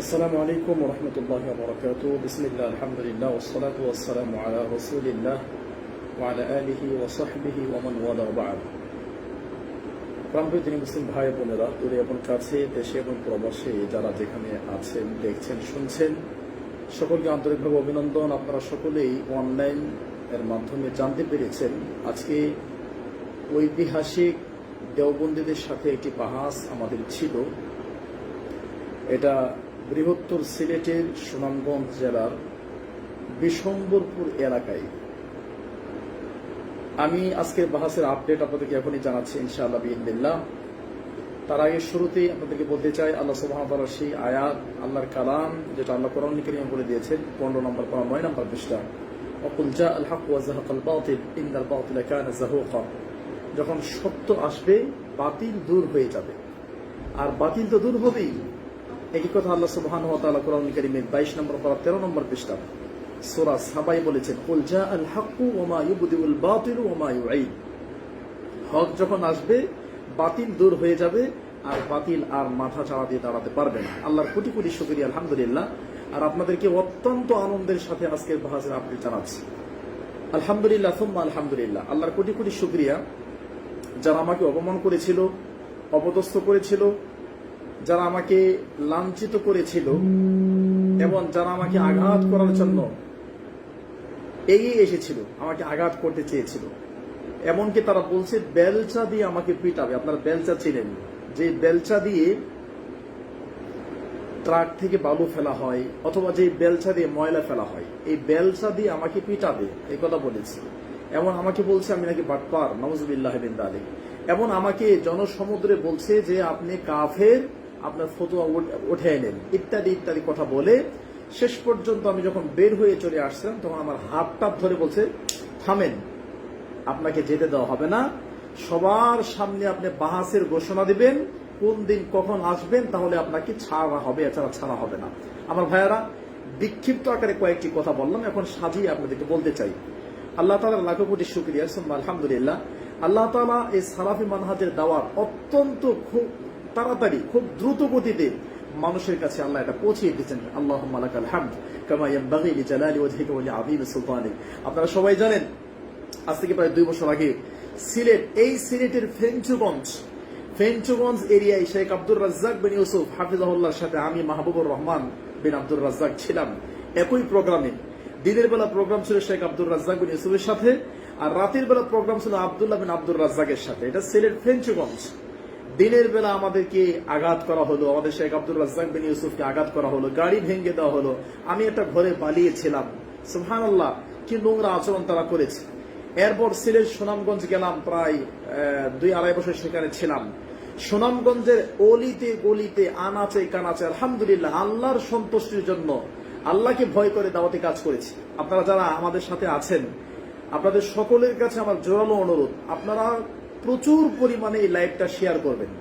আসসালামু আলাইকুম ওয়া রাহমাতুল্লাহি ওয়া বারাকাতুহু। বিসমিল্লাহ, আলহামদুলিল্লাহ, ওয়াসসালাতু ওয়াসসালামু আলা রাসূলিল্লাহ ওয়া আলা আলিহি ওয়া সাহবিহি ওয়া মান ওয়ালা, ওয়া বা'দ। প্রাণপ্রিয় মুসলিম ভাই বোনেরা, দূরে এবং কাছে, দেশে এবং প্রবাসে যারা যেখানে আছেন, দেখছেন, শুনছেন, সকলকে আন্তরিকভাবে অভিনন্দন। আপনারা সকলেই অনলাইন এর মাধ্যমে জানতে পেরেছেন আজকে ঐতিহাসিক দেওবন্দীদের সাথে একটি বাহাস আমাদের ছিল। এটা বৃহত্তর সিলেটের সুনামগঞ্জ জেলার বিশম্বরপুর এলাকায়। আমি আজকের বাহাসের আপডেট আপনাদেরকে এখনই জানাচ্ছি ইনশাআল্লাহ বিইذনিল্লাহ। তার আগে শুরুতেই আপনাদেরকে বলতে চাই, আল্লাহ সুবহানাহু ওয়া তাআলার সেই আয়াত, আল্লাহর কালাম, যেটা আল্লাহ কোরআনুল কারীমে বলে দিয়েছেন 15 নম্বর পারা 9 নম্বর পৃষ্ঠা, ওয়াকুল জাআল হক ওয়া যাহাকাল বাতিল ইন্নাল বাতিলা কানা যাহুকা। যখন সত্য আসবে, বাতিল দূর হয়ে যাবে। আর বাতিল তো দূর হবেই, একই কথা আল্লাহ সুবহানাহু ওয়া তাআলা কোরআনুল কারীমের 22 নম্বর পারা 13 নম্বর পৃষ্ঠা সূরা সাবায় বলেছেন, কুল জাআল হক ওয়া মা ইউবদিউল বাতিল ওয়া মা ইউঈদ। হক যখন আসবে, বাতিল দূর হয়ে যাবে, আর বাতিল আর মাথা চাড়া দিয়ে দাঁড়াতে পারবে না। আল্লাহর কোটি কোটি শুকরিয়া, আলহামদুলিল্লাহ। আর আপনাদেরকে অত্যন্ত আনন্দের সাথে আজকের বাহাসের আপডেট জানাচ্ছি। আলহামদুলিল্লাহ সুম্মা আলহামদুলিল্লাহ। আল্লাহর কোটি কোটি শুকরিয়া। যারা আমাকে অপমান করেছিল, অপদস্থ করেছিল, যারা আমাকে লাঞ্ছিত করেছিল, এবং যারা আমাকে আঘাত করার জন্য এগিয়ে এসেছিল, আমাকে আঘাত করতে চেয়েছিল, এমনকি তারা বলছে বেলচা দিয়ে আমাকে পিটাবে। আপনারা বেলচা ছিলেন, যে বেলচা দিয়ে ট্রাক থেকে বালু ফেলা হয়, অথবা যে বেলচা দিয়ে ময়লা ফেলা হয়, এই বেলচা দিয়ে আমাকে পিটাবে, এই কথা বলেছে। এমন আমাকে বলছে আমি নাকি বাটপার, নাউযুবিল্লাহ মিন যালিক। এমন আমাকে জনসমুদ্রে বলছে যে আপনি কাফের, আপনার ফতোয়া উঠে নেন, ইত্যাদি ইত্যাদি কথা বলে শেষ পর্যন্ত আমি যখন বের হয়ে চলে আসছিলাম, তখন আমার হাতটা ধরে বলছে, থামেন, আপনাকে যেতে দেওয়া হবে না। সবার সামনে আপনি বাহাসের ঘোষণা দিবেন, কোন দিন কখন আসবেন, তাহলে আপনাকে ছাড়া হবে, এছাড়া ছাড়া হবে না। আমার ভাইয়ারা, বিক্ষিপ্ত আকারে কয়েকটি কথা বললাম, এখন সাজিয়ে আপনাদেরকে বলতে চাই। আল্লাহ তাআলার লাখো কোটি শুকরিয়া, আলহামদুলিল্লাহ। আল্লাহ তাআলা এই সালাফি মানহাজের দাওয়াত অত্যন্ত খুব তাড়াতাড়ি, খুব দ্রুত গতিতে মানুষের কাছে আল্লাহ এটা পৌঁছিয়ে দিচ্ছেন। আল্লাহুম্মা লাকাল হামদ কামা ইয়ানবাগি লিজালালি ওয়াজহিকা ওয়া লিআযীমি সুলতানিক। আপনারা সবাই জানেন, আজ থেকে প্রায় 2 বছর আগে সিলেট, এই সিলেটের ফেঞ্চুগঞ্জ এরিয়ায় শেখ আব্দুর রাজ্জাক বিন ইউসুফ হাফিজাহুল্লাহর সাথে আমি মাহবুবুর রহমান বিন আব্দুর রাজ্জাক ছিলাম একই প্রোগ্রামে। দিনের বেলা প্রোগ্রাম ছিল শেখ আব্দুর রাজ্জাক বিন ইউসুফের সাথে, আর রাতের বেলা প্রোগ্রাম ছিল আব্দুল্লাহ বিন আব্দুর রাজ্জাকের সাথে। এটা সিলেট ফেঞ্চুগঞ্জ। দিনের বেলা আমাদেরকে আঘাত করা হলো, আমাদের শেখ আব্দুর রাজ্জাক বিন ইউসুফকে আঘাত করা হলো, গাড়ি ভেঙে দেওয়া হলো। আমি একটা ঘরে পালিয়েছিলাম। সুবহানাল্লাহ, কি নোংরা আচরণ তারা করেছে। এরপর সিলেট সুনামগঞ্জ গেলাম, প্রায় 2-2.5 বছর সেখানে ছিলাম। সুনামগঞ্জের অলিতে গলিতে, আনাচে কানাচে, আলহামদুলিল্লাহ, আল্লাহর সন্তুষ্টির জন্য, আল্লাহকে ভয় করে দাওয়াতি কাজ করেছি। আপনারা যারা আমাদের সাথে আছেন, আপনাদের সকলের কাছে আমার জোরালো অনুরোধ, আপনারা প্রচুর পরিমাণে এই লাইভটা শেয়ার করবেন।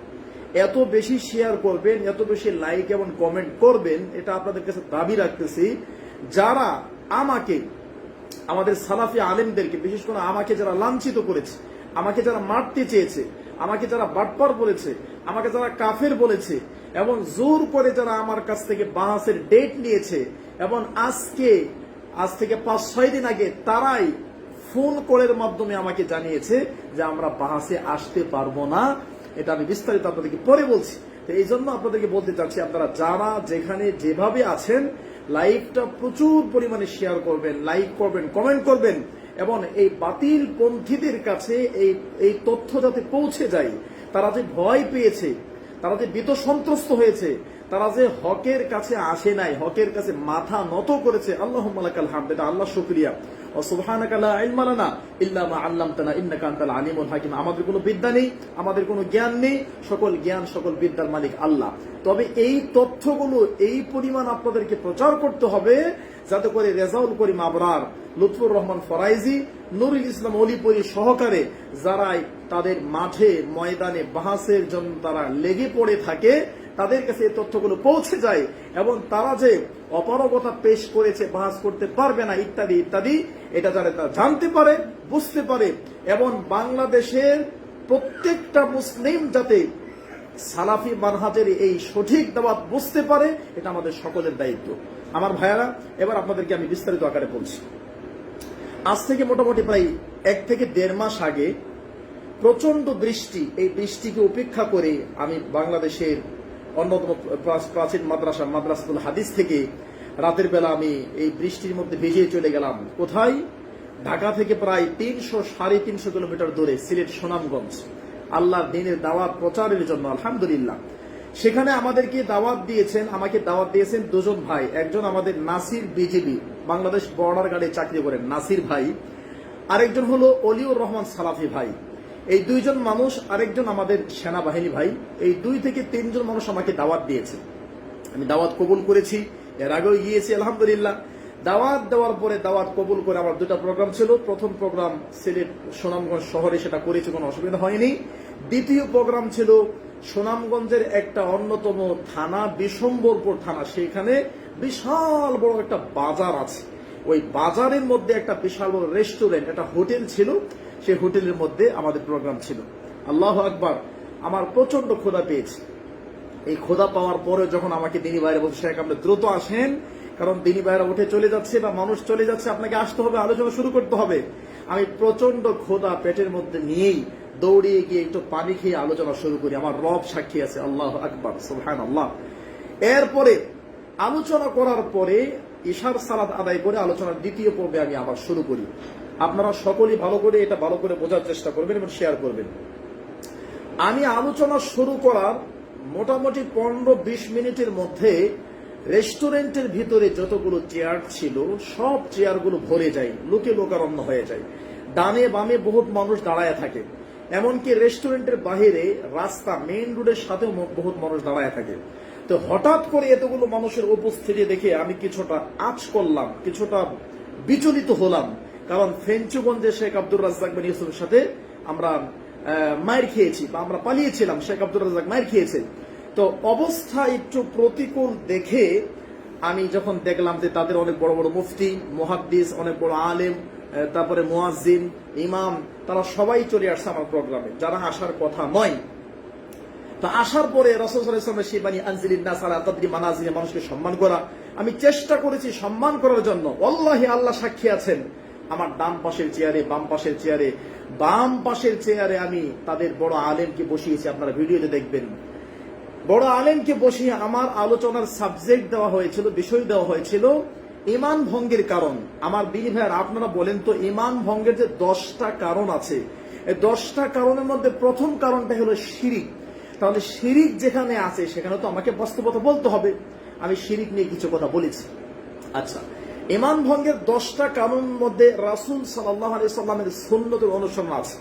এত বেশি শেয়ার করবেন, এত বেশি লাইক এবং কমেন্ট করবেন, এটা আপনাদের কাছে দাবি রাখতেছি। যারা আমাকে, আমাদের সালাফি আলেমদেরকে, বিশেষ করে আমাকে যারা লাঞ্ছিত করেছে, আমাকে যারা মারতে চেয়েছে, আমাকে যারা বাটপার বলেছে, আমাকে যারা কাফের বলেছে, এবং জোর করে যারা আমার কাছ থেকে বাহাসের ডেট নিয়েছে, এবং আজ থেকে 5-6 দিন আগে তারাই ফোন কলের মাধ্যমে আমাকে জানিয়েছে যে আমরা বাহাসে আসতে পারবো না। এটা আমি বিস্তারিত আপনাদেরকে পরে বলছি। তো এই জন্য আপনাদেরকে বলতে চাচ্ছি, আপনারা যারা যেখানে যেভাবে আছেন, লাইভটা প্রচুর পরিমাণে শেয়ার করবেন, লাইক করবেন, কমেন্ট করবেন, এবং এই বাতিল পন্থীদের কাছে এই তথ্য যাতে পৌঁছে যায়। তারা যে ভয় পেয়েছে, তারা যে ভীত সন্ত্রস্ত হয়েছে, তারা যে হকের কাছে আসে নাই, হকের কাছে মাথা নত করেছে। আল্লাহুম্মা লাকাল হামদ, এটা আল্লাহ শুকরিয়া। ও সুবহানাকা লা ইলমা লানা ইল্লা মা আল্লামতানা ইন্নাকা আনতাল আলিমুল হাকিম। আমাদের কোনো বিদ্যা নেই, আমাদের কোনো জ্ঞান নেই, সকল জ্ঞান, সকল বিদ্যার মালিক আল্লাহ। তবে এই তথ্যগুলো এই পরিমাণ আপনাদেরকে প্রচার করতে হবে, যাতে করে রেজাউল করিম আবরার, লুৎফুর রহমান ফরাইজি, নুরুল ইসলাম অলিপুরি সহকারে যারা তাদের মাঠে ময়দানে বাহাসের জন্য তারা লেগে পড়ে থাকে, তাদের কাছে এই তথ্যগুলো পৌঁছে যায়, এবং তারা যে অপারগতা পেশ করেছে, বাহাস করতে পারবে না, ইত্যাদি ইত্যাদি, এটা যারা জানতে পারে, বুঝতে পারে, এবং বাংলাদেশের প্রত্যেকটা মুসলিম যাতে সালাফি মানহাজের এই সঠিক দাওয়াত বুঝতে পারে, এটা আমাদের সকলের দায়িত্ব। আমার ভাইয়ারা, এবার আপনাদেরকে আমি বিস্তারিত আকারে বলছি। আজ থেকে মোটামুটি প্রায় 1 থেকে 1.5 মাস আগে প্রচন্ড বৃষ্টি, এই বৃষ্টিকে উপেক্ষা করে আমি বাংলাদেশের অন্যতম প্রাচীন মাদ্রাসাতুল হাদিস থেকে রাতের বেলা আমি এই বৃষ্টির মধ্যে ভিজে চলে গেলাম। কোথায়? ঢাকা থেকে প্রায় 300-350 কিলোমিটার দূরে সিলেট সুনামগঞ্জ, আল্লাহর দ্বীনের দাওয়াত প্রচারের জন্য। আলহামদুলিল্লাহ, সেখানে আমাকে দাওয়াত দিয়েছেন 2 জন ভাই। একজন আমাদের নাসির, বিজিবি বাংলাদেশ বর্ডার গার্ডে চাকরি করেন নাসির ভাই, আরেকজন হলো অলিউর রহমান সালাফি ভাই। এই 2 জন মানুষ, আরেকজন আমাদের সেনাবাহিনী ভাই। এই 2 থেকে 3 জন মানুষ আমাকে দাওয়াত দিয়েছে। আমি দাওয়াত কবুল করেছি, এর আগেও গিয়েছি আলহামদুলিল্লাহ। দাওয়াত দেওয়ার পরে দাওয়াত কবুল করে আমার 2টা প্রোগ্রাম ছিল। প্রথম প্রোগ্রাম সিলেট সুনামগঞ্জ শহরে, সেটা করেছি, কোনো অসুবিধা হয়নি। দ্বিতীয় প্রোগ্রাম ছিল সুনামগঞ্জের একটা অন্যতম থানা, বিশম্বরপুর থানা, সেখানে বিশাল বড় একটা বাজার আছে। ওই বাজারের মধ্যে একটা বিশাল বড় রেস্টুরেন্ট, একটা হোটেল ছিল, সেই হোটেলের মধ্যে আমাদের প্রোগ্রাম ছিল। আল্লাহু আকবার, আমার প্রচন্ড ক্ষুধা পেয়েছি। এই ক্ষুধা পাওয়ার পরে যখন আমাকে দিনী ভাইরা বলছে, শেখ আপনি দ্রুত আসেন, কারণ দিনী ভাইরা উঠে চলে যাচ্ছে বা মানুষ চলে যাচ্ছে, আপনাকে আসতে হবে, আলোচনা শুরু করতে হবে। আমি প্রচন্ড ক্ষুধা পেটের মধ্যে নিয়েই দৌড়িয়ে গিয়ে একটু পানি খেয়ে আলোচনা শুরু করি। আমার রব সাক্ষী আছে, আল্লাহু আকবার, সুবহানাল্লাহ। এরপরে আলোচনা করার পরে ইশার সালাত আদায় করে আলোচনার দ্বিতীয় পর্বে আমি আবার শুরু করি। আপনারা সকলেই ভালো করে বোঝার চেষ্টা করবেন এবং শেয়ার করবেন। আমি আলোচনা শুরু করার মোটামুটি 15-20 মিনিটের মধ্যে রেস্টুরেন্টের ভিতরে যতগুলো চেয়ার ছিল সব চেয়ারগুলো ভরে যায়, লোকে লোকারণ্য হয়ে যায়। ডানে বামে বহুত মানুষ দাঁড়ায় থাকে, এমনকি রেস্টুরেন্টের বাহিরে রাস্তা মেইন রোডের সাথেও বহুত মানুষ দাঁড়ায় থাকে। তো হঠাৎ করে এতগুলো মানুষের উপস্থিতি দেখে আমি কিছুটা আঁচ করলাম, কিছুটা বিচলিত হলাম। কারণ ফেঞ্চুগঞ্জে শেখ আব্দুর রাজ্জাক বিন ইউসুফের সাথে আমরা মায়ের খেয়েছি, বা আমরা পালিয়েছিলাম, শেখ আব্দুর রাজ্জাক মায়ের খেয়েছে। তো অবস্থা একটু প্রতিকূল দেখে আমি যখন দেখলাম যে তাদের অনেক বড় বড় মুফতি, মুহাদ্দিস, অনেক বড় আলেম, তারপরে মুয়াজ্জিন, ইমাম, তারা সবাই চলে আসছে আমার প্রোগ্রামে, যারা আসার কথা নয়। তো আসার পরে রাসূল সাল্লাল্লাহু আলাইহি ওয়াসাল্লাম শিবানী আনজিলিন নাস আলা তাদরি মানাজিল, মানুষকে সম্মান করা। আমি চেষ্টা করেছি সম্মান করার জন্য। ওয়াল্লাহি আল্লাহ সাক্ষী আছেন, আমার ডান পাশের চেয়ারে, বাম পাশের চেয়ারে আমি তাদের বড় আলেমকে বসিয়েছি। আপনারা ভিডিওতে দেখবেন, বড় আলেমকে বসিয়ে আমার আলোচনার সাবজেক্ট দেওয়া হয়েছিল, বিষয় দেওয়া হয়েছিল ঈমান ভঙ্গের কারণ। আমার দিনী ভাইয়েরা, আপনারা বলেন তো, ঈমান ভঙ্গের যে 10টা কারণ আছে, এই 10টা কারণের মধ্যে প্রথম কারণটা হলো শিরিক। তাহলে শিরিক যেখানে আছে সেখানে তো আমাকে বাস্তবতা বলতে হবে। আমি শিরিক নিয়ে কিছু কথা বলেছি। আচ্ছা, ঈমান ভঙ্গের 10টা কারণের মধ্যে রাসূল সাল্লাল্লাহু আলাইহি সাল্লামের সুন্নতের অনুসরণ আছে।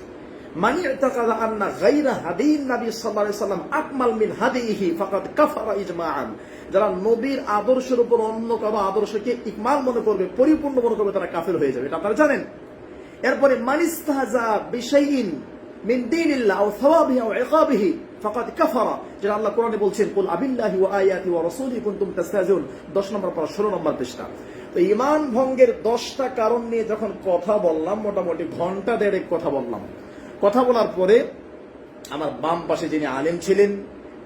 মান ইতাকাদা আন্না গায়রা হাদিন নবী সাল্লাল্লাহু আলাইহি সাল্লাম আকমাল মিন হাদিহি ফাকাদ কাফারা ইজমাআন। যারা নবীর আদর্শের উপর অন্য কারো আদর্শকে ইকমাল মনে করবে, পরিপূর্ণ মনে করবে, তারা কাফের হয়ে যাবে, এটা আপনারা জানেন। এরপরে মান ইস্তাহজা বিশাইইন মিন দীনিল্লাহ আও সাওয়াবিহি আও ইকাবিহি ফাকাদ কাফারা। যেটা আল্লাহ কোরআনে বলছেন, কুল আবিল্লাহি ওয়া আয়াতি ওয়া রাসূলিহি কুনতুম তাস্তাহজিউন, 10 নম্বর পারা 16 নম্বর পৃষ্ঠা। তো ঈমান ভঙ্গের 10টা কারণ নিয়ে যখন কথা বললাম, মোটামুটি ঘন্টা দেড়েক কথা বললাম। কথা বলার পরে আমার বাম পাশে যিনি আলেম ছিলেন,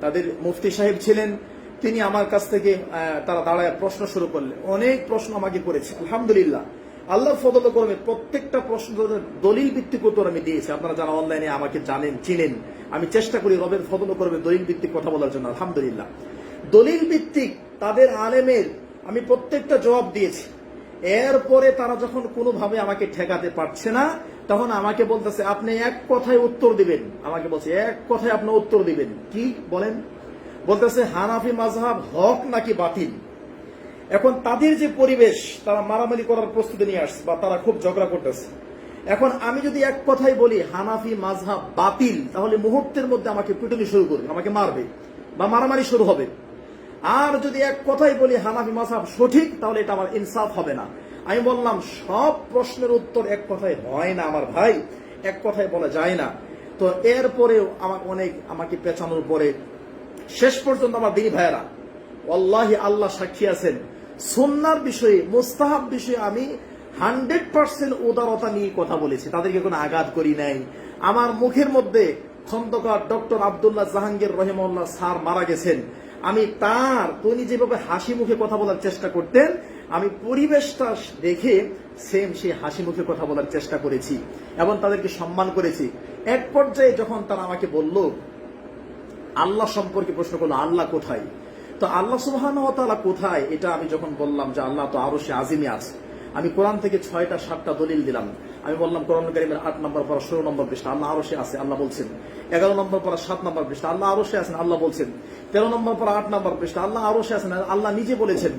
তাদের মুফতি সাহেব ছিলেন, তিনি আমার কাছ থেকে তারা দাঁড়ায় প্রশ্ন শুরু করলেন। অনেক প্রশ্ন আমাকে করেছে, আলহামদুলিল্লাহ। আল্লাহর ফজল করবে, প্রত্যেকটা প্রশ্ন দলিল ভিত্তিক উত্তর আমি দিয়েছি। আপনারা যারা অনলাইনে আমাকে জানেন, চিনেন, আমি চেষ্টা করি রবের ফজল করবে দলিল ভিত্তিক কথা বলার জন্য। আলহামদুলিল্লাহ, দলিল ভিত্তিক তাদের আলেমের আমি প্রত্যেকটা জবাব দিয়েছি। এরপরে তারা যখন কোনোভাবে আমাকে ঠেকাতে পারছে না, তখন আমাকে বলতেছে, আপনি এক কথায় উত্তর দিবেন। আমাকে বলছে, এক কথায় আপনি উত্তর দিবেন। কি বলেন? বলতেছে, হানাফি মাযহাব হক নাকি বাতিল। এখন তাদের যে পরিবেশ, তারা মারামারি করার প্রস্তুতি নিয়ে আসছে, বা তারা খুব ঝগড়া করতেছে। এখন আমি যদি এক কথাই বলি হানাফি মাযহাব বাতিল, তাহলে মুহূর্তের মধ্যে আমাকে পিটুনি শুরু করবে, আমাকে মারবে বা মারামারি শুরু হবে। আর যদি এক কথাই বলি হানাফি মাযহাব সঠিক, তাহলে এটা আমার ইনসাফ হবে না। আমি বললাম, সব প্রশ্নের উত্তর এক কথায় হয় না আমার ভাই, এক কথায় বলা যায় না। তো এরপরেও আমাকে পেছানোর পরে শেষ পর্যন্ত আমার দিনী ভাইয়েরা, ওয়াল্লাহি আল্লাহ সাক্ষী আছেন, সুন্নাহর বিষয়ে, মুস্তাহাব বিষয়ে আমি 100% উদারতা নিয়ে কথা বলেছি। তাদেরকে কোনো আঘাত করি নাই। আমার মুখের মধ্যে খন্দকার ডক্টর আব্দুল্লাহ জাহাঙ্গীর রহিমাহুল্লাহ স্যার মারা গেছেন, আমি তিনি যেভাবে হাসি মুখে কথা বলার চেষ্টা করতেন, আমি পরিবেশটা দেখে সেম সেই হাসি মুখে কথা বলার চেষ্টা করেছি এবং তাদেরকে সম্মান করেছি। এক পর্যায়ে যখন তারা আমাকে বলল, আল্লাহ সম্পর্কে প্রশ্ন করলো, আল্লাহ কোথায়? তো আল্লাহ সুবহানাহু ওয়া তাআলা কোথায় এটা আমি যখন বললাম যে আল্লাহ তো আরশে আজিমে আছে, আমি কোরআন থেকে 6টা 7টা দলিল দিলাম। আমি বললাম কোরআন কারীমের 8 নম্বর পারা 16 নম্বর পৃষ্ঠা আল্লাহ আরশে আছে, আল্লাহ বলছেন। 11 নম্বর পারা 7 নম্বর পৃষ্ঠা আল্লাহ আরশে আছেন, আল্লাহ বলছেন। 13 নম্বর পারা 8 নম্বর পৃষ্ঠা আল্লাহ আরশে আছেন, আল্লাহ নিজে বলেছেন।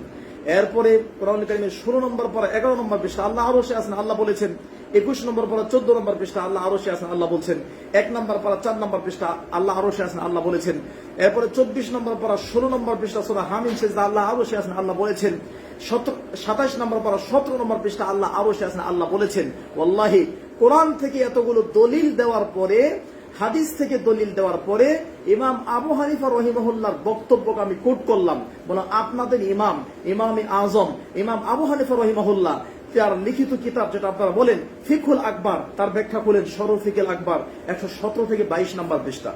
এরপরে কোরআন কারীমের 16 নম্বর পারা 11 নম্বর পৃষ্ঠা আল্লাহ আরশে আছেন, আল্লাহ বলেছেন। 21 নম্বর পারা 14 নম্বর পৃষ্ঠা আল্লাহ আরশে আছেন, আল্লাহ বলছেন। 1 নম্বর পারা 4 নম্বর পৃষ্ঠা আল্লাহ আরশে আছেন, আল্লাহ বলেছেন। এরপরে 24 নম্বর পারা 16 নম্বর পৃষ্ঠা সূরা হামিম সেজদা আল্লাহ আরশে আছেন, আল্লাহ বলেছেন। 27 নম্বর পারা 17 নম্বর পৃষ্ঠা আল্লাহ আরশে আছেন, আল্লাহ বলেছেন। ওয়াল্লাহি কোরআন থেকে এতগুলো দলিল দেওয়ার পরে, হাদিস থেকে দলিল দেওয়ার পরে ইমাম আবু হানিফা রহিমাহুল্লাহর বক্তব্যকে আমি কোট করলাম। বললাম আপনাদের ইমামে আজম ইমাম আবু হানিফা রহিমাহুল্লাহ তার লিখিত কিতাব যেটা আপনারা বলেন ফিকহুল আকবার, তার ব্যাখ্যা করলেন শরহ ফিকহুল আকবার 117 থেকে 22 নম্বর পৃষ্ঠা,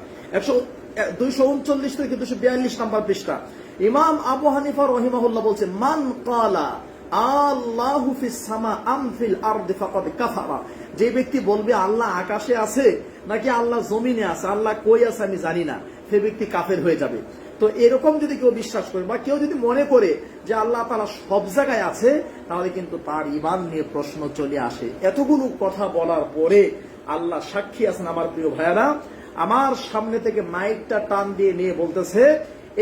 239 থেকে 242 নম্বর পৃষ্ঠা। ইমাম আবু হানিফা রহিমাহুল্লাহ বলছেন, মান ক্বালা আল্লাহু ফিস সামা আম ফিল আরদি ফাকাদ কাফারা, যে ব্যক্তি বলবে আল্লাহ আকাশে আছে নাকি আল্লাহ জমিনে আছে, আল্লাহ কই আছে আমি জানি না, সে ব্যক্তি কাফের হয়ে যাবে। তো এরকম যদি কেউ বিশ্বাস করে বা কেউ যদি মনে করে যে আল্লাহ তাআলা সব জায়গায় আছে, তাহলে কিন্তু তার ঈমান নিয়ে প্রশ্ন চলে আসে। এতগুলো কথা বলার পরে আল্লাহ সাক্ষী আছেন আমার প্রিয় ভাইয়ারা, আমার সামনে থেকে মাইকটা টান দিয়ে নিয়ে বলতেছে,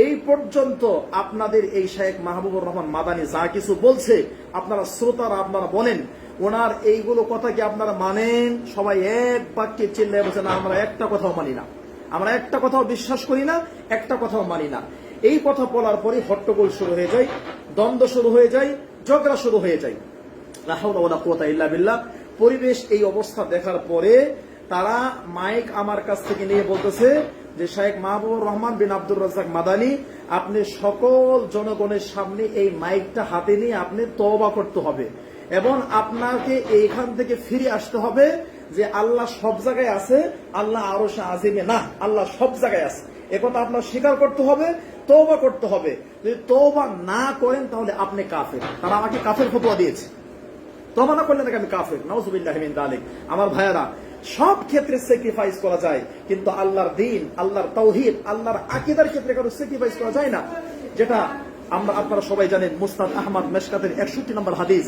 এই পর্যন্ত আপনাদের এই শায়েখ মাহবুবুর রহমান মাদানী যা কিছু বলছে, আপনারা শ্রোতারা আপনারা বলেন ওনার এইগুলো কথা কি আপনারা মানেন? সবাই এক বাক্যে চিল্লায় বলছে, না আমরা একটা কথাও মানি না, আমরা একটা কথাও বিশ্বাস করি না, একটা কথাও মানি না। এই কথা বলার পরে হট্টগোল শুরু হয়ে যায়, দ্বন্দ্ব শুরু হয়ে যায়, ঝগড়া শুরু হয়ে যায়। লা হাওলা ওয়ালা কুওয়াতা ইল্লা বিল্লাহ। পরিবেশ এই অবস্থা দেখার পরে তারা মাইক আমার কাছ থেকে নিয়ে বলতেছে যে শায়েখ মাহবুবুর রহমান বিন আব্দুর রাজ্জাক মাদানী, আপনি সকল জনগণের সামনে এই মাইকটা হাতে নিয়ে আপনি তওবা করতে হবে এবং আপনাকে এইখান থেকে ফিরে আসতে হবে যে আল্লাহ সব জায়গায় আছে, আল্লাহ আরশে আজিমে না, আল্লাহ সব জায়গায় আছে। একথা আপনার স্বীকার করতে হবে, তওবা করতে হবে। যদি তওবা না করেন তাহলে আপনি কাফের। তারা আমাকে কাফের ফতোয়া দিয়েছে, তওবা না করলে নাকি আমি কাফের। নাউযুবিল্লাহি মিন যালিক। আমার ভাইয়েরা, সব ক্ষেত্রে স্যাক্রিফাইস করা যায়, কিন্তু আল্লাহর দ্বীন, আল্লাহর তাওহীদ, আল্লাহর আকীদার ক্ষেত্রে কারো স্যাক্রিফাইস করা যায় না। যেটা আপনারা সবাই জানেন, মুসনাদ আহমদ মেশকাতের 61 নম্বর হাদিস,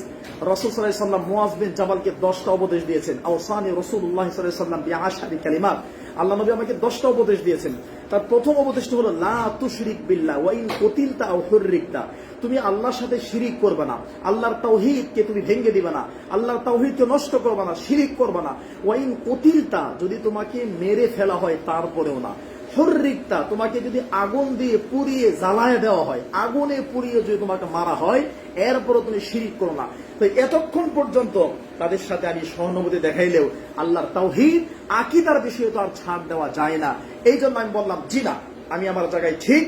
রাসূল সাল্লাল্লাহু আলাইহি ওয়াসাল্লাম মুয়াজ বিন জাবালকে 10টা উপদেশ দিয়েছেন। আওসানি রাসূলুল্লাহ সাল্লাল্লাহু আলাইহি ওয়াসাল্লাম বিআশারি কালিমাত, আল্লাহ নবী আমাকে 10টা উপদেশ দিয়েছেন। তার প্রথম উপদেশটি হলো লা তুশরিক বিল্লাহ ওয়া ইন কুতিলতা আও হুররিকতা, তুমি আল্লাহর সাথে শিরিক করবে না, আল্লাহর তাওহীদকে তুমি ভেঙে দিবে না, আল্লাহর তাওহীদকে নষ্ট করবে না, শিরিক করবে না। ওয়া ইন কুতিলতা, যদি তোমাকে মেরে ফেলা হয় তারপরেও না। হুররিকতা, তোমাকে যদি আগুন দিয়ে পুড়িয়ে জ্বালায় দেওয়া হয়, আগুনে পুড়িয়ে যদি তোমাকে মারা হয়, এরপরও তুমি শিরিক করো না। তো এতক্ষণ পর্যন্ত তাদের সাথে আমি সহানুভূতি দেখাইলেও আল্লাহর তাওহীদ আকীদার বিষয়ে তো আর ছাড় দেওয়া যায় না। এই জন্য আমি বললাম, জি না, আমি আমার জায়গায় ঠিক,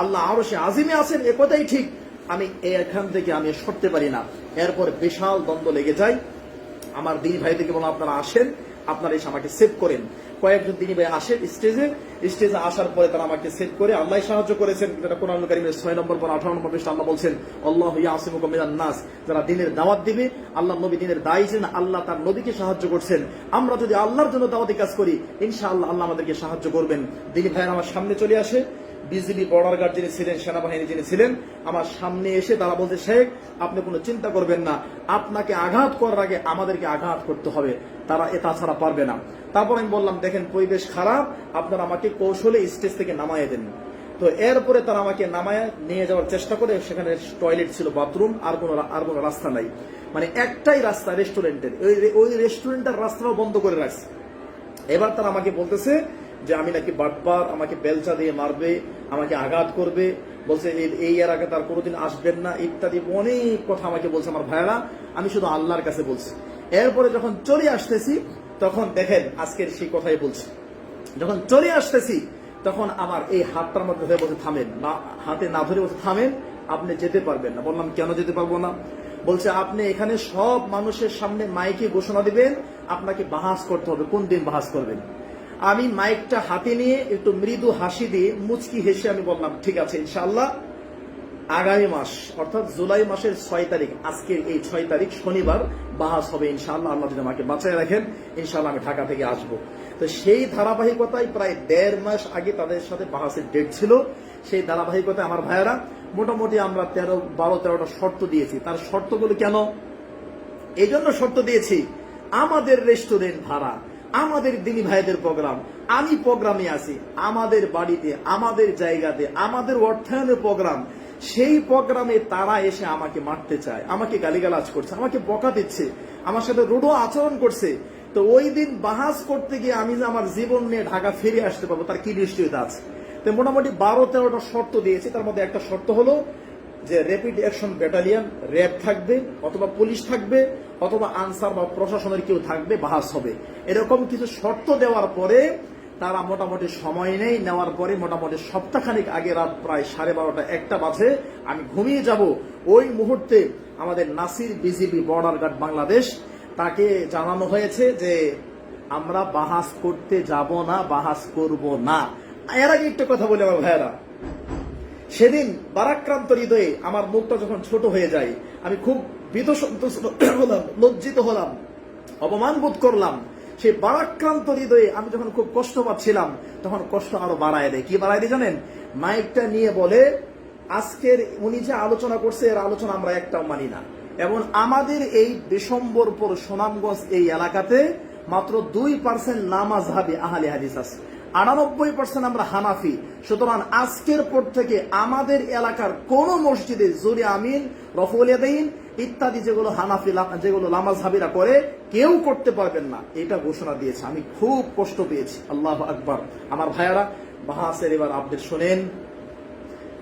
আল্লাহ আরশে আজিমে আছেন, এ কথাই ঠিক, আমি এখান থেকে আমি সরতে পারি না। এরপর বিশাল দ্বন্দ্ব লেগে যায়। আমার দিনী ভাইদেরকে বললাম, আপনারা আসেন, আপনারা এসে আমাকে সেভ করেন। কয়েকজন দিনী ভাই আসেন স্টেজে আসার পরে তারা আমাকে সেভ করে আল্লাহ সাহায্য করেছেন। যেটা কোরআন কারীমের 6 নম্বর পর 18 নম্বর পৃষ্ঠা আল্লাহ বলছেন, আল্লাহু ইয়াসিমুকা মিনান নাস, যারা দ্বীনের দাওয়াত দিবে, আল্লাহ নবী দ্বীনের দায়ী ছিলেন, আল্লাহ তার নবীকে সাহায্য করছেন। আমরা যদি আল্লাহর জন্য দাওয়াতি কাজ করি, ইনশাআল্লাহ আল্লাহ আমাদেরকে সাহায্য করবেন। দিনী ভাইয়েরা আমার সামনে চলে আসে, বিজিবি বর্ডার গার্ড যিনি ছিলেন, সেনাবাহিনী যিনি ছিলেন, আমার সামনে এসে তারা বলতে, শেখ আপনি কোনো চিন্তা করবেন না, আপনাকে আঘাত করার আগে আমাদেরকে আঘাত করতে হবে, তারা তাছাড়া পারবে না। তারপর আমি বললাম, দেখেন পরিবেশ খারাপ, আপনারা আমাকে কৌশলে স্টেজ থেকে নামাইয়ে দেন। তো এরপরে তারা আমাকে নামায় নিয়ে যাওয়ার চেষ্টা করে, সেখানে টয়লেট ছিল, বাথরুম, আর কোনো রাস্তা নাই, মানে একটাই রাস্তা রেস্টুরেন্টের, ওই রেস্টুরেন্টের রাস্তাও বন্ধ করে রাখছে। এবার তারা আমাকে বলতেছে যে আমি নাকি বাটপার, আমাকে বেলচা দিয়ে মারবে, আমাকে আঘাত করবে, বলছে এই এর আগে তার কোনোদিন আসবেন না, ইত্যাদি অনেক কথা আমাকে বলছে। আমার ভাইয়েরা, আমি শুধু আল্লাহর কাছে বলছি। এরপরে যখন চলে আসতেছি, তখন দেখেন আজকের সেই কথাই বলছি, যখন চলে আসতেছি তখন আমার এই হাতটার মধ্যে হয়ে বলছে, থামেন, না হাতে না ধরে বলছে, থামেন, আপনি যেতে পারবেন না। বললাম, কেন যেতে পারবো না? বলছে, আপনি এখানে সব মানুষের সামনে মাইকে ঘোষণা দিবেন, আপনাকে বাহাস করতে হবে। কোন দিন বাহাস করবেন? আমি মাইকটা হাতে নিয়ে একটু মৃদু হাসি দিয়ে মুচকি হেসে আমি বললাম, ঠিক আছে ইনশাআল্লাহ আগামী মাস অর্থাৎ জুলাই মাসের 6 তারিখ, আজকের এই 6 তারিখ শনিবার বাহাস হবে ইনশাআল্লাহ। আল্লাহ যদি আমাকে বাঁচায় রাখেন ইনশাআল্লাহ আমি ঢাকা থেকে আসব। তো সেই ধারাবাহিকতায় প্রায় 1.5 মাস আগে তাদের সাথে বাহাসের ডেট ছিল। সেই ধারাবাহিকতায় আমার ভাইয়েরা মোটামুটি আমরা 12-13টা শর্ত দিয়েছি। তার শর্তগুলো কেন? এই জন্য শর্ত দিয়েছি, আমাদের রেস্টুরেন্ট ভাড়া, আমাদের দিনী ভাইদের প্রোগ্রাম, আমি প্রোগ্রামে আছি, আমাদের বাড়িতে, আমাদের জায়গাতে, আমাদের অর্থায়নের প্রোগ্রাম, সেই প্রোগ্রামে তারা এসে আমাকে মারতে চায়, আমাকে গালিগালাজ করছে, আমাকে বকা দিচ্ছে, আমার সাথে রূঢ় আচরণ করছে। তো ওই দিন বাহাস করতে গিয়ে আমি যে আমার জীবন নিয়ে ঢাকা ফিরে আসতে পারবো তার কি নিশ্চয়তা আছে? তো মোটামুটি 12-13টা শর্ত দিয়েছি। তার মধ্যে একটা শর্ত হলো যে র্যাপিড অ্যাকশন ব্যাটালিয়ন, র্যাব থাকবে, অথবা পুলিশ থাকবে, অথবা আনসার বা প্রশাসনের কেউ থাকবে, বাহাস হবে। এরকম কিছু শর্ত দেওয়ার পরে তারা মোটামুটি সময় নেওয়ার পরে মোটামুটি সপ্তাহখানিক আগে রাত প্রায় 12:30-1টা বাজে আমি ঘুমিয়ে যাব। ওই মুহূর্তে আমাদের Nasir BGB Border Guard Bangladesh, তাকে জানানো হয়েছে যে আমরা বাহাস করতে যাব না, বাহাস করব না। এর আগে একটা কথা বলি আমার ভাইয়েরা, সেদিন বারাক্রান্ত হৃদয়ে আমার মুখটা যখন ছোট হয়ে যায়, আমি খুব ভীত সন্ত্রস্ত হলাম, লজ্জিত হলাম, অপমান বোধ করলাম। সেই বারাক্রান্ত হৃদয়ে আমি যখন খুব কষ্ট পাচ্ছিলাম, তখন কষ্ট আরো বাড়ায় দেয়। কি বাড়ায় দেয় জানেন? মাইকটা নিয়ে বলে, আজকের উনি যে আলোচনা করছে এর আলোচনা আমরা একটাও মানি না, এবং আমাদের এই বিশম্বরপুর সুনামগঞ্জ এই এলাকাতে মাত্র 2% নামাজহাবি আহলে হাদিস আছে, 98% আমরা হানাফি। সুতরাং আজকের পর থেকে আমাদের এলাকার কোন মসজিদে জোরে আমিন, রফুল ইয়াদাইন ইত্যাদি যেগুলো হানাফি, যেগুলো নামাজহাবিরা করে, কেউ করতে পারবেন না, এটা ঘোষণা দিয়েছে। আমি খুব কষ্ট পেয়েছি। আল্লাহু আকবার। আমার ভাইয়ারা, বাহাসের এবার আপডেট শোনেন।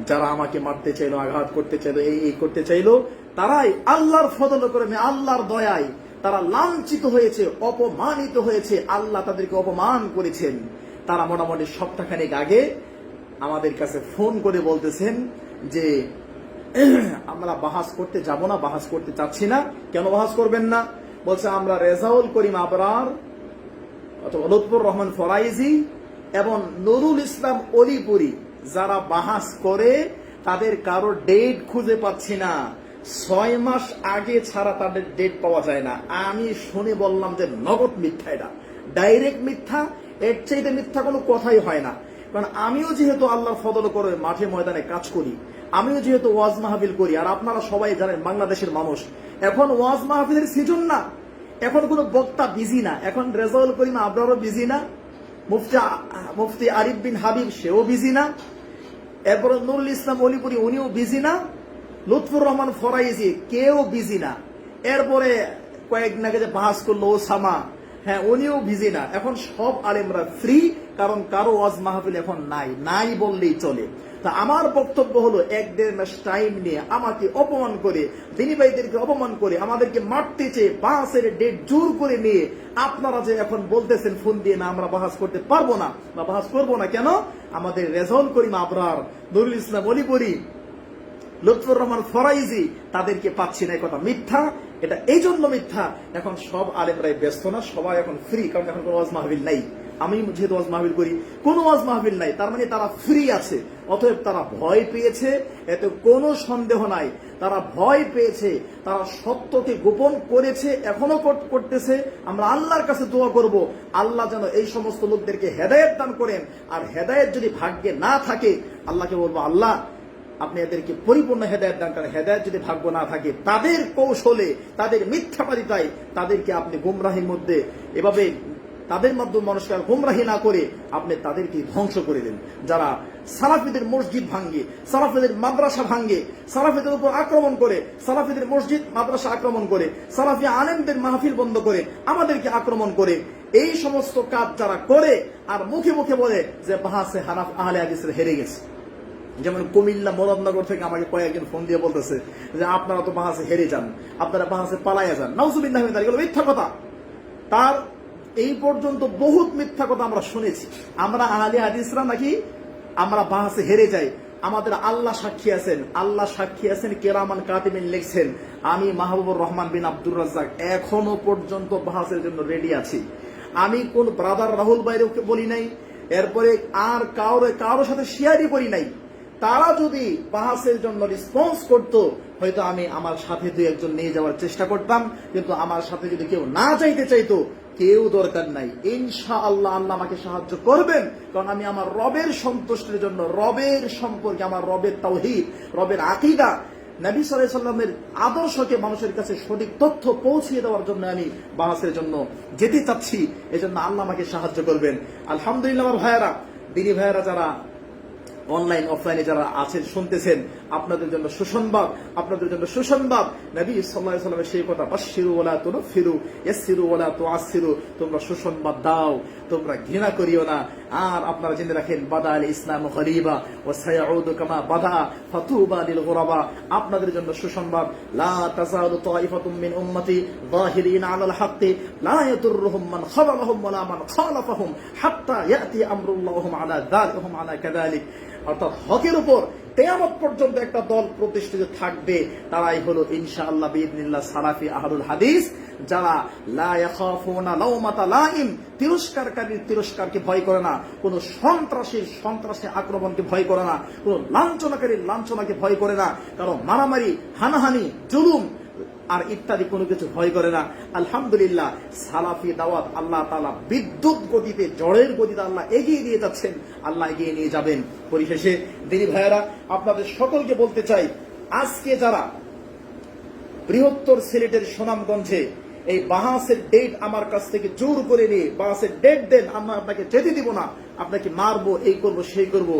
যারা আমাকে মারতে চাইলো, আঘাত করতে চাইলো, এই করতে চাইলো, তারাই আল্লাহর ফজল করে, আল্লাহর দয়ায় তারা লাঞ্ছিত হয়েছে, অপমানিত হয়েছে। আল্লাহ তাদেরকে অপমান করেছেন। তারা মোটামুটি সপ্তাহখানেক আগে আমাদের কাছে ফোন করে বলতেছেন যে আমরা বাহাস করতে যাব না, বাহাস করতে চাচ্ছি না। কেন বাহাস করবেন না? বলছে আমরা রেজাউল করিম আবরার অথবা লুৎফুর রহমান ফরাইজি এবং নুরুল ইসলাম অলিপুরি যারা বাহাস করে, তাদের কারো ডেট খুঁজে পাচ্ছি না। 6 মাস আগে ছাড়া তাদের ডেট পাওয়া যায় না। আমি শুনে বললাম যে নগদ মিথ্যা, এটা ডাইরেক্ট মিথ্যা, এর চাইতে মিথ্যা কোনো কথাই হয় না। কারণ আমিও যেহেতু আল্লাহর ফজল করে মাঠে ময়দানে কাজ করি, আমিও যেহেতু ওয়াজ মাহফিল করি, আর আপনারা সবাই জানেন বাংলাদেশের মানুষ এখন ওয়াজ মাহফিলের সিজন না, এখন কোনো বক্তা বিজি না, এখন রেজাউল করিম আবরারও বিজি না, মুফতি আরিফ বিন হাবিব সেও বিজি না, এরপর নুরুল ইসলাম অলিপুরি উনিও বিজি না, লুৎফুর রহমান ফরাইজি কেউ বিজি না, এরপরে কয়েকদিন আগে যে বাহাস করলো ওসামা, হ্যাঁ উনিও বিজি না। এখন সব আলেমরা ফ্রি, কারণ কারো ওয়াজ মাহফিল এখন নাই বললেই চলে। তা আমার বক্তব্য হলো, 1-1.5 মাস টাইম নিয়ে আমাকে অপমান করে, দিনী ভাইদেরকে অপমান করে, আমাদেরকে মারতে চেয়ে বাহাসের ডেট জোর করে নিয়ে আপনারা যে এখন বলতেছেন ফোন দিয়ে, না আমরা বাহাস করতে পারবো না বা বাহাস করবো না, কেন? আমাদের রেজাউল করিম আবরার, নুরুল ইসলাম অলিপুরি, লুৎফুর রহমান ফরাইজি তাদেরকে পাচ্ছি না। কথা মিথ্যা। এটা এই জন্য মিথ্যা, এখন সব আলেমরাই ব্যস্ত না, সবাই এখন ফ্রি, কারণ এখন কোনো ওয়াজ মাহফিল নাই। আমি যেহেতু ওয়াজ মাহফিল করি, কোনো ওয়াজ মাহফিল নাই, তার মানে তারা ফ্রি আছে। অতএব তারা ভয় পেয়েছে, এতে কোনো সন্দেহ নাই। তারা ভয় পেয়েছে, তারা সত্যকে গোপন করেছে, এখনো করতেছে। আমরা আল্লাহর কাছে দোয়া করব, আল্লাহ যেন এই সমস্ত লোকদেরকে হেদায়েত দান করেন। আর হেদায়েত যদি ভাগ্যে না থাকে, আল্লাহকে বলবো, আল্লাহ আপনি এদেরকে পরিপূর্ণ হেদায়েত দান করেন। হেদায়েত যদি ভাগ্য না থাকে, তাদের কৌশলে, তাদের মিথ্যাবাদিতায় তাদেরকে আপনি গুমরাহির মধ্যে, এভাবে তাদের মাধ্যমে মানুষকে আর গুমরাহি না করে আপনি তাদেরকে ধ্বংস করে দেন। যারা সালাফিদের মসজিদ ভাঙ্গে, সালাফিদের মাদ্রাসা ভাঙ্গে, সালাফিদের উপর আক্রমণ করে, সালাফিদের মসজিদ মাদ্রাসা আক্রমণ করে, সালাফি আলেমদের মাহফিল বন্ধ করে, আমাদেরকে আক্রমণ করে, এই সমস্ত কাজ যারা করে আর মুখে মুখে বলে যে বাহাসে হানাফ আহলে হাদিসের হেরে গেছে। যেমন কুমিল্লা মুরাদনগর থেকে আমাকে কয়েকজন ফোন দিয়ে বলতেছে যে আপনারা তো বাহাসে হেরে যান, আপনারা বাহাসে পালাইয়া যান। নাউজুবিল্লাহ মিন যালিক, এগুলো মিথ্যা কথা। তার এই পর্যন্ত বহুত মিথ্যা কথা আমরা শুনেছি। আমরা আহলে হাদিসরা নাকি আমরা বাহাসে হেরে যাই। আমাদের আল্লাহ সাক্ষী আছেন, আল্লাহ সাক্ষী আছেন, কেরামান কাতিবিন লিখছেন, আমি মাহবুবুর রহমান বিন আব্দুর রাজ্জাক এখনো পর্যন্ত বাহাসের জন্য রেডি আছি। আমি কোন ব্রাদার রাহুল ভাইরেও বলি নাই, এরপরে আর কারোর সাথে শেয়ারই করি নাই। তারা যদি বাহাসের জন্য রেসপন্স করতো, হয়তো আমি আমার সাথে দুই একজন নিয়ে যাওয়ার চেষ্টা করতাম, কিন্তু আমার সাথে যদি কেউ না চাইতে চাইতো, কেউ দরকার নাই। ইনশাআল্লাহ আল্লাহ আমাকে সাহায্য করবেন, কারণ আমি আমার রবের সন্তুষ্টির জন্য, রবের সম্পর্কে, আমার রবের তাওহীদ, রবের আকীদা, নবী সাল্লাল্লাহু আলাইহি সাল্লামের আদর্শকে মানুষের কাছে সঠিক তথ্য পৌঁছিয়ে দেওয়ার জন্য আমি বাহাসের জন্য যেতে চাচ্ছি। এজন্য আল্লাহ আমাকে সাহায্য করবেন। আলহামদুলিল্লাহ আমার ভাইয়েরা, দিনী ভাইয়েরা যারা অনলাইন অফলাইনে যারা আছেন, শুনতেছেন, আপনাদের জন্য সুসংবাদ, আপনাদের জন্য সুসংবাদ। নবী সাল্লাল্লাহু আলাইহি সাল্লামের সেই কথা, বাশশিরু ওয়ালা তুনফিরু ইয়াসসিরু ওয়ালা তুআসসিরু, তোমরা সুসংবাদ দাও, তোমরা ঘৃণা করিও না। আর আপনারা জেনে রাখেন, বাদা আল ইসলাম গরিবা ওয়া সায়াউদু কামা বাদা ফাতুবা লিল গুরাবা। আপনাদের জন্য সুসংবাদ, লা তাযালু তাইফাতুম মিন উম্মতি যাহিরিনা আলাল হাক্কি লা ইয়াদুররুহুম মান খাযালাহুম ওয়ালা মান খালাফাহুম হাত্তা ইয়াতি আমরুল্লাহি আলা যালিকুম আলা কাযালিক। অর্থাৎ হকের উপর কিয়ামত পর্যন্ত একটা দল প্রতিষ্ঠিত থাকবে, তারাই হলো ইনশাআল্লাহ বিইذنিল্লাহ সালাফি আহলুল হাদিস, যারা লা ইয়াখাফুনা লাউমাতা লাইম, তিরস্কারকারীর তিরস্কারকে ভয় করে না, কোন সন্ত্রাসী আক্রমণকে ভয় করে না, কোন লাঞ্ছনাকারীর লাঞ্ছনাকে ভয় করে না, কারো মারামারি, হানাহানি, জুলুম আর ইত্যাদি কোনো কিছু ভয় করে না। আলহামদুলিল্লাহ সালাফি দাওয়াত আল্লাহ তাআলা বিদ্যুৎ গতিতে, ঝড়ের গতিতে আল্লাহ এগিয়ে নিয়ে যাচ্ছেন, আল্লাহ এগিয়ে নিয়ে যাবেন। পরিশেষে দিনী ভাইয়েরা, আপনাদের সকলকে বলতে চাই, আজকে যারা বৃহত্তর সিলেটের সুনামগঞ্জে এই বাহাসের ডেট আমার কাছ থেকে জোর করে নিয়ে বাহাসের ডেট দেন, আমরা আপনাকে যেতে দিব না, আপনাকে মারবো, এই করব সেই করব,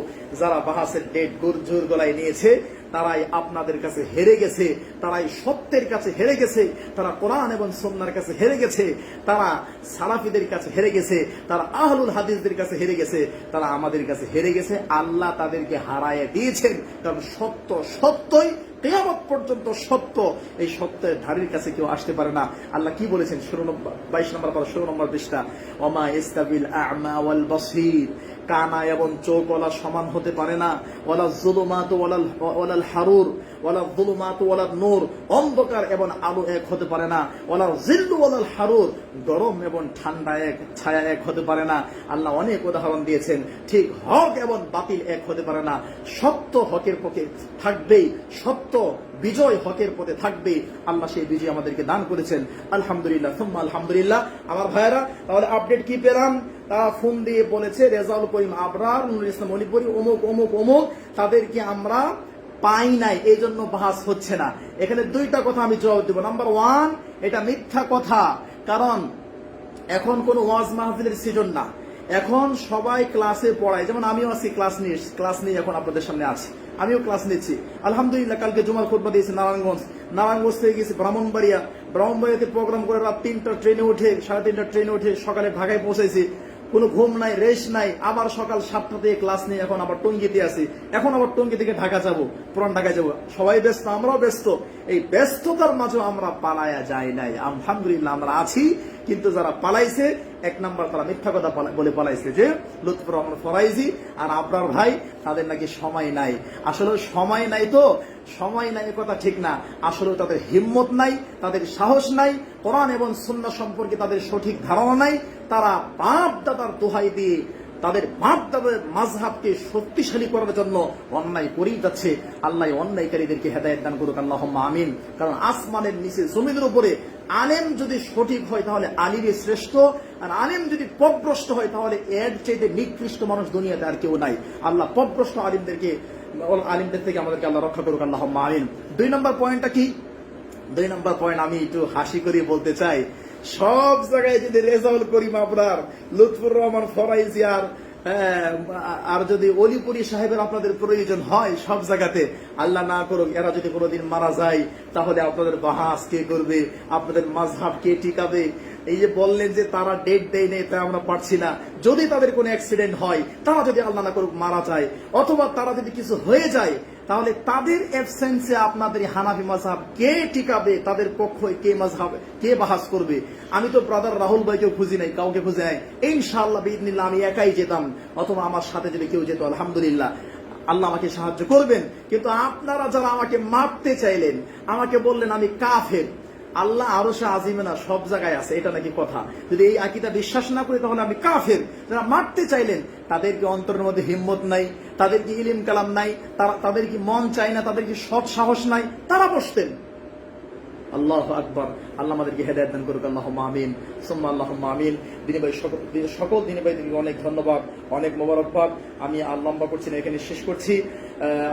যারা বাহাসের ডেট জোর গলায় নিয়েছে, তারাই আপনাদের কাছে হেরে গেছে, তারাই সত্যের কাছে হেরে গেছে, তারা কোরআন এবং সুন্নাহর কাছে হেরে গেছে, তারা সালাফিদের কাছে হেরে গেছে, তারা আহলুল হাদিসদের কাছে হেরে গেছে, তারা আমাদের কাছে হেরে গেছে। আল্লাহ তাদেরকে হারায় দিয়েছেন, কারণ সত্য সত্যই কিয়ামত পর্যন্ত সত্য। এই সত্যের ধারের কাছে কেউ আসতে পারে না। আল্লাহ কি বলেছেন 22 নম্বর পারা 16 নম্বর পৃষ্ঠা, ওমা ইস্তাবিল আ'মা ওয়াল বাসীর, কানা এবং চোখওয়ালা সমান হতে পারে না, ওয়ালা যুলুমাতু ওয়ালাল হারুর ওয়ালা যুলুমাতু ওয়ালান নূর, অন্ধকার এবং আলো এক হতে পারে না, ওয়ালা জিল্লু ওয়ালাল হারুর, গরম এবং ঠান্ডা এক, ছায়া এক হতে পারে না। আল্লাহ অনেক উদাহরণ দিয়েছেন। ঠিক হক এবং বাতিল এক হতে পারে না। সত্য হকের পক্ষে থাকবেই, সত্য বিজয় হকের পথে থাকবে। আল্লাহ সেই বিজয় আমাদেরকে দান করেছেন। আলহামদুলিল্লাহ সুম্মা আলহামদুলিল্লাহ। আমার ভাইয়েরা, তাহলে আপডেট কি পেলাম? তারা ফোন দিয়ে বলেছে রেজাউল করিম আবরার, নুরুল ইসলাম অলিপুরি, অমুক অমুক অমুক, তাদেরকে আমরা পাই নাই, এই জন্য বাহাস হচ্ছে না। এখানে দুইটা কথা আমি জবাব দেব। নাম্বার 1, এটা মিথ্যা কথা, কারণ এখন কোন ওয়াজ মাহফিলের সিজন না, এখন সবাই ক্লাসে পড়ায়। যেমন আমিও আছি, ক্লাস নিয়ে এখন আপনাদের সামনে আছি, আমিও ক্লাস নিচ্ছি। আলহামদুলিল্লাহ কালকে জুমার খুতবা দিয়েছি নারায়ণগঞ্জ থেকে গেছি ব্রাহ্মণবাড়িয়াতে প্রোগ্রাম করে রাত 3টা ট্রেনে উঠে, 3:30টা ট্রেনে উঠে সকালে ঢাকায় পৌঁছেছি। কোনো ঘুম নাই, রেস্ট নাই। আবার সকাল 7টা থেকে ক্লাস নিয়ে এখন আবার টঙ্গীতে আছি, এখন আবার টঙ্গী থেকে ঢাকা যাব, পুরান ঢাকায় যাব। সবাই ব্যস্ত, আমরাও ব্যস্ত। এই ব্যস্ততার মাঝে আমরা পালায়া যাই নাই। আলহামদুলিল্লাহ আমরা আছি, কিন্তু যারা পালাইছে, 1 নাম্বার তারা মিথ্যা কথা বলে পালাইছে যে লুৎফর রহমান ফরাইজি আর আবরার ভাই তাদের নাকি সময় নাই। আসলে সময় নাই, তো সময় নাই কথা ঠিক না, আসলে তাদের হিম্মত নাই, তাদের সাহস নাই, কোরআন এবং সুন্নাহ সম্পর্কে তাদের সঠিক ধারণা নাই। তারা বাপ দাদার দোহাই দিয়ে তাদের বাপ দাদার মাযহাবকে শক্তিশালী করার জন্য অন্যায় করেই যাচ্ছে। আল্লাহ অন্যায়কারীদেরকে হেদায়েত দান করুক, আল্লাহুম্মা আমিন। কারণ আসমানের নিচে জমিনের উপরে আলেম যদি সঠিক হয় তাহলে আলিমই শ্রেষ্ঠ, আর আলেম যদি পথভ্রষ্ট হয় তাহলে এর চাইতে নিকৃষ্ট মানুষ দুনিয়াতে আর কেউ নাই। আল্লাহ পথভ্রষ্ট আলিমদের থেকে আমাদেরকে আল্লাহ রক্ষা করুক, আল্লাহুম্মা আমিন। 2 নম্বর পয়েন্টটা কি? 2 নম্বর পয়েন্ট আমি একটু হাসি করে বলতে চাই, সব জায়গায় যদি রেজাউল করিম আবরার, লুৎফর রহমান ফরাইজি আর যদি অলিপুরি সাহেবের আপনাদের প্রয়োজন হয় সব জায়গাতে, আল্লাহ না করুক এরা যদি কোনোদিন মারা যায়, তাহলে আপনাদের বাহাস কে করবে? আপনাদের মাযহাব কে টিকাবে? এই যে বললেন যে তারা ডেট দেয় নেই, তা আমরা পারছি না। যদি তাদের কোনো অ্যাক্সিডেন্ট হয়, তারা যদি আল্লাহ না করুক মারা যায়, অথবা তারা যদি কিছু হয়ে যায়, তাহলে তাদের অ্যাবসেন্সে আপনাদের হানাফি মাযহাব কে টিকাবে? তাদের পক্ষে কে মাযহাব, কে বাহাস করবে? আমি তো ব্রাদার রাহুল ভাইকেও খুঁজি নাই, কাউকে খুঁজে নাই। ইনশাআল্লাহ বিইذনিল্লাহ আমি একাই যেতাম, অথবা আমার সাথে যদি কেউ যেত, আলহামদুলিল্লাহ আল্লাহ আমাকে সাহায্য করবেন। কিন্তু আপনারা যারা আমাকে মারতে চাইলেন, আমাকে বললেন আমি কাফের, আল্লাহ আরশে আজিমে না, সব জায়গায় আছে, এটা নাকি কথা। যদি এই আকীদা বিশ্বাস না করি তাহলে আমি কাফের। যারা মারতে চাইলেন তাদের কি অন্তরের মধ্যে হিম্মত নাই, তাদের কি ইলম কালাম নাই, তাদের কি মন চায় না, তাদের কি সৎ সাহস নাই, তারা বসতেন। আল্লাহু আকবার। আল্লাহ আমাদেরকে হেদায়েত দান করুক, আল্লাহুম্মা আমিন সুম্মা আল্লাহুম্মা আমিন। দিনী ভাই, সকল দিনী ভাইদেরকে অনেক ধন্যবাদ, অনেক মোবারকবাদ। আমি আর লম্বা করছি না, এখানে শেষ করছি।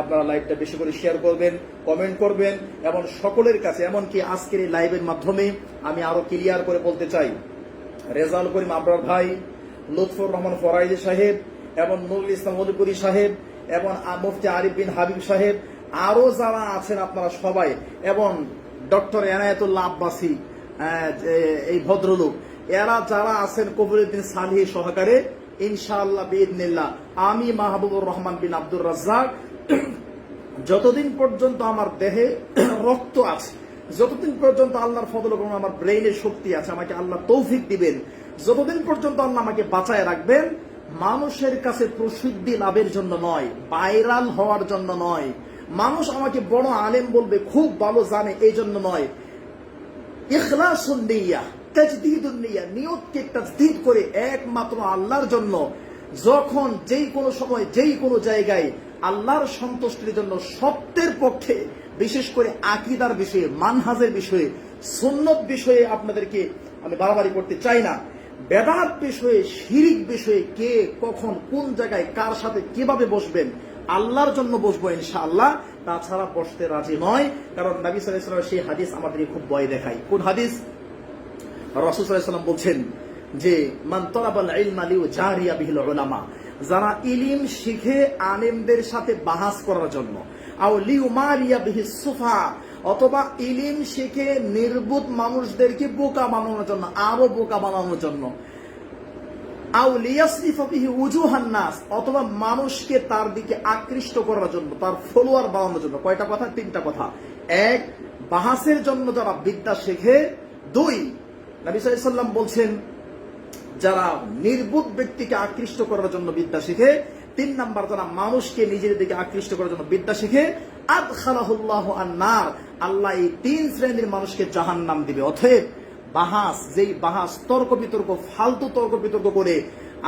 আপনারা লাইভটা বেশি করে শেয়ার করবেন, কমেন্ট করবেন, এবং সকলের কাছে, এমনকি আজকের এই লাইভের মাধ্যমে আমি আরো ক্লিয়ার করে বলতে চাই, রেজাউল করিম আবরার ভাই, লুৎফর রহমান ফরাইজি সাহেব, এবং নুরুল ইসলাম মধুপুরী সাহেব, এবং মুফতি আরিফ বিন হাবিব সাহেব, আরো যারা আছেন আপনারা সবাই, এবং ডক্টর এনায়েতুল্লাহ আব্বাসী, এই ভদ্রলোক, এরা যারা আছেন কবিরউদ্দিন সালেহী সহকারে, ইনশাআল্লাহ বিইذনিল্লাহ আমি মাহবুবুর রহমান বিন আব্দুর রাজ্জাক যতদিন পর্যন্ত আমার দেহে রক্ত আছে, যতদিন পর্যন্ত আল্লাহর ফজল ও করম, আমার ব্রেইনে শক্তি আছে, আমাকে আল্লাহ তৌফিক দিবেন, যতদিন পর্যন্ত আল্লাহ আমাকে বাঁচায় রাখবেন, মানুষের কাছে প্রসিদ্ধি লাভের জন্য নয়, ভাইরাল হওয়ার জন্য নয়, মানুষ আমাকে বড় আলেম বলবে, খুব ভালো জানে, এই জন্য নয়, ইখলাসুন নিয়াহ, তাজদীদুন নিয়াহ, নিয়তকে তাজদীদ করে একমাত্র আল্লাহর জন্য, যখন যেই কোনো সময় যেই কোনো জায়গায় আল্লাহর সন্তুষ্টির জন্য, সত্যের পক্ষে, বিশেষ করে আকীদার বিষয়ে, মানহাজের বিষয়ে, সুন্নত বিষয়ে আপনাদেরকে আমি বাড়াবাড়ি করতে চাই না, বেদাত বিষয়ে, শিরিক বিষয়ে, কে কখন কোন জায়গায় কার সাথে কিভাবে বসবেন, আল্লাহর জন্য বসবো ইনশাআল্লাহ, তাছাড়া বসতে রাজি নয়। কারণ নবী সাল্লাল্লাহু আলাইহি ওয়াসাল্লাম সেই হাদিস আমাদেরকে খুব ভয় দেখায়। কোন হাদিস? রাসূল সাল্লাল্লাহু আলাইহি ওয়াসাল্লাম বলছেন যে মান তালাবাল ইলমা লিউজারিয়া বিহিল উলামা, যারা ইলম শিখে আলেমদের সাথে বাহাস করার জন্য, আও লিউমারিয়া বিহিস সুফা, অথবা ইলম শিখে নির্বুধ মানুষদেরকে বোকা বানানোর জন্য, আরো বোকা বানানোর জন্য, আও লিয়াসরিফা বিহি উজুহান নাস, অথবা মানুষকে তার দিকে আকৃষ্ট করার জন্য, তার ফলোয়ার বানানোর জন্য। কয়টা কথা? তিনটা কথা। এক, বাহাসের জন্য যারা বিদ্যা শেখে। দুই, নবী সাল্লাল্লাহু আলাইহি ওয়াসাল্লাম বলছেন যারা নির্বুধ ব্যক্তিকে আকৃষ্ট করার জন্য বিদ্যা শিখে। তিন নাম্বার, যারা মানুষকে নিজের দিকে আকৃষ্ট করার জন্য বিদ্যা শিখে, আদখালাহুল্লাহু আন-নার, আল্লাহ এই তিন শ্রেণীর মানুষকে জাহান্নাম দিবে। অতএব বাহাস, যেই বাহাস, তর্ক বিতর্ক, ফালতু তর্ক বিতর্ক করে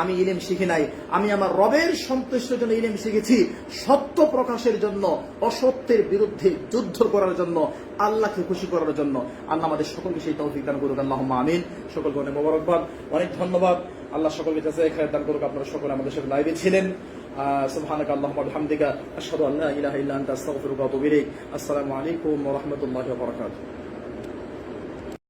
আমি ইলম শিখি নাই, আমি আমার রবের সন্তুষ্টির জন্য ইলম শিখেছি, সত্য প্রকাশের জন্য, অসত্যের বিরুদ্ধে যুদ্ধ করার জন্য, আল্লাহকে খুশি করার জন্য। আল্লাহ আমাদের সকলকে সেই তৌফিক দান করুক, আল্লাহুম্মা আমিন। সকলকে অনেক মোবারকবাদ, অনেক ধন্যবাদ। আল্লাহ সকলকে জাযায়ে খায়র দান করুক। আপনারা সকলে আমাদের সাথে লাইভে ছিলেন। সুবহানাকা আল্লাহুম্মা ওয়া বিহামদিকা, আশহাদু আল্লা ইলাহা ইল্লা আনতা, আস্তাগফিরুকা ওয়া আতুবু ইলাইক। আসসালামু আলাইকুম ওয়া রাহমাতুল্লাহি ওয়া বারাকাতুহু।